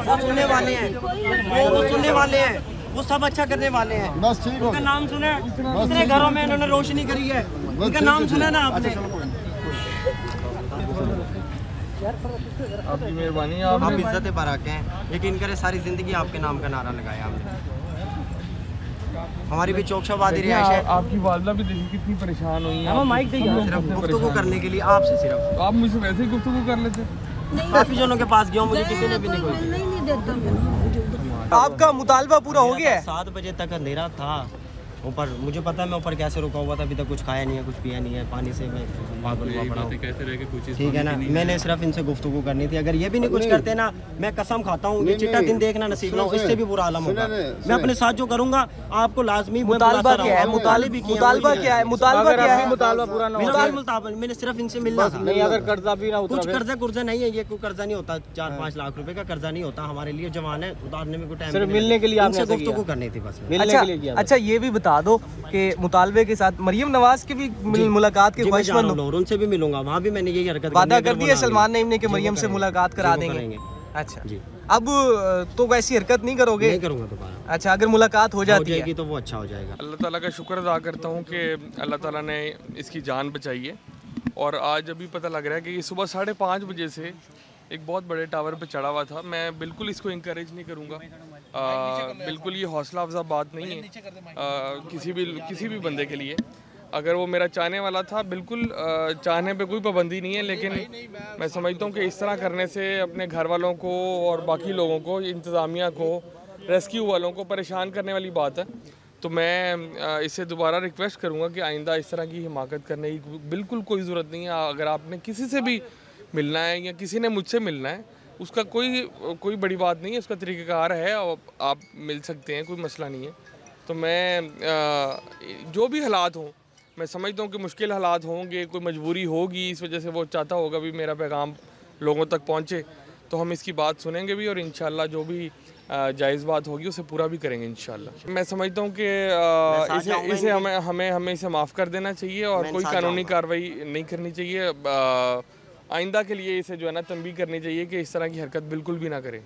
वो सुनने वाले हैं, वो सुनने वाले हैं, वो सब अच्छा करने वाले हैं। बस ठीक हो उनका नाम सुना है, कितने घरों में इन्होंने रोशनी करी है, उनका नाम सुना ना आपने। आपकी मेहरबानी। आप इज्जत बराक हैं, यकीन करें सारी ज़िंदगी आपके नाम का नारा लगाया हमने। हमारी भी चौकशाबादी रिहाइश है। आपकी वालदा भी देखिए कितनी परेशान हुई है। माइक सिर्फ गुफ्तगू करने के लिए आपसे, सिर्फ आप मुझसे वैसे ही गुफ्तगू कर लेते। काफ़ी जनों के पास गया हूँ, मुझे किसी ने भी नहीं बोला। आपका मुतालबा पूरा हो गया है? 7 बजे तक अंधेरा था ऊपर, मुझे पता है मैं ऊपर कैसे रुका हुआ था, अभी तक कुछ खाया नहीं है, कुछ पिया नहीं है, पानी से मैं पागल हुआ पड़ा हूँ। ठीक है ना, मैंने सिर्फ इनसे गुफ्तगू करनी थी। अगर ये भी नहीं कुछ करते ना, मैं कसम खाता हूँ ये चिट्टा दिन देखना नसीब ना हो, इससे भी बुरा आलम होगा। मैं अपने साथ जो करूँगा आपको लाजमी। मुतालबा क्या है? मुतालबा क्या है? मुतालबा क्या है? मुतालबा पूरा ना हो, मैंने सिर्फ इनसे मिलना था। नहीं, अगर कर्जा भी ना उतरा, कुछ कर्जा नहीं है, ये कोई कर्जा नहीं होता, 4-5 लाख रुपए का कर्जा नहीं होता हमारे लिए। जवान है, उतारने में कोई टाइम सिर्फ मिलने के लिए आपने गुफ्तगू करनी थी बस। अच्छा, ये भी बता दो कि मुतालबे के साथ मरियम नवाज की भी मुलाकात की ख्वाहिशमंद हो? और उनसे भी मिलूंगा, वहाँ भी मैंने यही हरकत वादा कर दिया सलमान नईम ने कि मरियम से मुलाकात करा देंगे। अच्छा जी, अब तो वैसी हरकत नहीं करोगे? नहीं करूँगा दोबारा। अच्छा, अगर मुलाकात हो जाती है तो वो अच्छा हो जाएगा। अल्लाह ताला का शुक्र अदा करता हूँ कि अल्लाह ताला ने इसकी जान बचाई है। और आज अभी पता लग रहा है कि ये सुबह 5:30 बजे से एक बहुत बड़े टावर पे चढ़ा हुआ था। मैं बिल्कुल इसको इंकरेज नहीं करूँगा, बिल्कुल ये हौसला अफजा बात नहीं है किसी भी बंदे के लिए। अगर वो मेरा चाहने वाला था, बिल्कुल चाहने पे कोई पाबंदी नहीं है, लेकिन मैं समझता हूँ कि इस तरह करने से अपने घर वालों को और बाकी लोगों को, इंतज़ामिया को, रेस्क्यू वालों को परेशान करने वाली बात है। तो मैं इससे दोबारा रिक्वेस्ट करूँगा कि आइंदा इस तरह की हिमाकत करने की बिल्कुल कोई ज़रूरत नहीं है। अगर आपने किसी से भी मिलना है या किसी ने मुझसे मिलना है, उसका कोई बड़ी बात नहीं है, उसका तरीक़ाकार है और आप मिल सकते हैं, कोई मसला नहीं है। तो मैं जो भी हालात हों, मैं समझता हूँ कि मुश्किल हालात होंगे, कोई मजबूरी होगी, इस वजह से वो चाहता होगा भी मेरा पैगाम लोगों तक पहुँचे, तो हम इसकी बात सुनेंगे भी और इंशाल्लाह जो भी जायज़ बात होगी उसे पूरा भी करेंगे इंशाल्लाह। मैं समझता हूँ कि इसे हमें इसे माफ़ कर देना चाहिए और कोई कानूनी कार्रवाई नहीं करनी चाहिए। आइंदा के लिए इसे जो है ना तंबीह करनी चाहिए कि इस तरह की हरकत बिल्कुल भी ना करें।